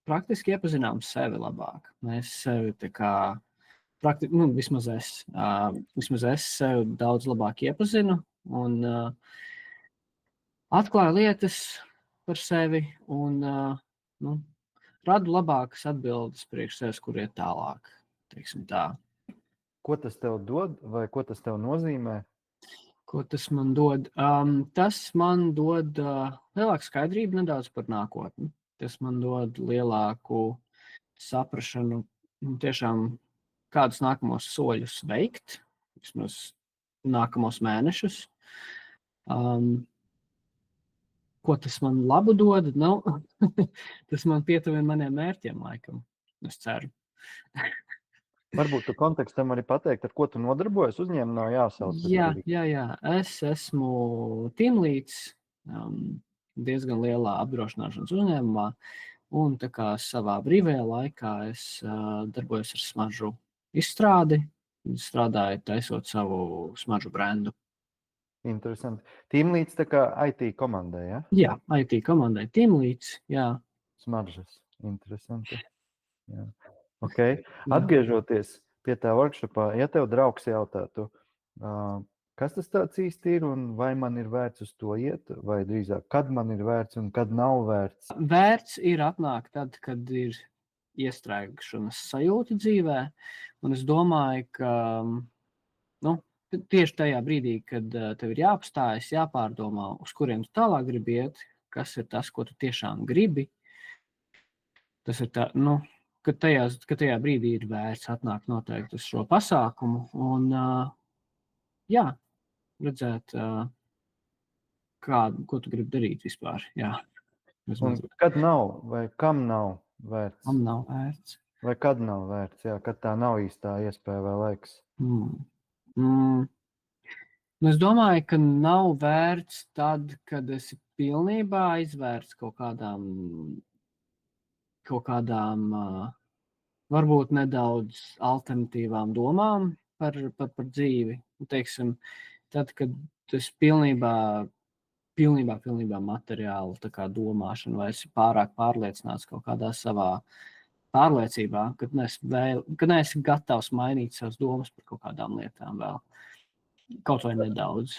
praktiski iepazinām sevi labāk. Mēs sevi tā kā, vismaz es sevi daudz labāk iepazinu un atklāju lietas par sevi un radu labākas atbildes priekš sevis, kur iet tālāk, teiksim tā. Ko tas tev dod vai ko tas tev nozīmē? Ko tas man dod? Tas man dod lielāku skaidrību nedaudz par nākotni. Tas man dod lielāku saprašanu, tiešām kādus nākamos soļus veikt, vismaz nākamos mēnešus. Ko tas man labu dod? Tas man pietuvina maniem mērķiem, laikam. Es ceru. Varbūt tu kontekstam arī pateikt, ar ko tu nodarbojies, uzņēmumā nav jāsauc. Jā. Es esmu teamleads diezgan lielā apdrošināšanas uzņēmumā, un tā kā savā brīvajā laikā es darbojos ar smaržu izstrādi, strādāju taisot savu smaržu brendu. Interesanti. Teamleads tā kā IT komandai, ja? Jā, IT komandai teamleads, jā. Smaržas, interesanti. Jā. Okay. Atgriežoties pie tā workshopā, ja tev draugs jautātu, kas tas tāds īsti ir un vai man ir vērts uz to iet, vai drīzāk, kad man ir vērts un kad nav vērts? Vērts ir atnākt tad, kad ir iestrēgšanas sajūta dzīvē, un es domāju, ka tieši tajā brīdī, kad tev ir jāapstājas, jāpārdomā, uz kuriem tu tālāk gribi iet, kas ir tas, ko tu tiešām gribi, tas ir tā, ka tajā brīdī ir vērts atnākt noteikti uz šo pasākumu un, redzēt, ko tu gribi darīt vispār, jā. Un kad nav, vai kam nav vērts? Kam nav vērts? Vai kad nav vērts, jā, kad tā nav īstā iespēja vai laiks? Es domāju, ka nav vērts tad, kad esi pilnībā aizvērts kaut kādām varbūt nedaudz alternatīvām domām par dzīvi. Teiksim, tad, kad tu esi pilnībā materiāli tā kā domāšana, vai esi pārāk pārliecināts kaut kādā savā pārliecībā, kad neesi gatavs mainīt savas domas par kaut kādām lietām vēl. Kaut vai nedaudz.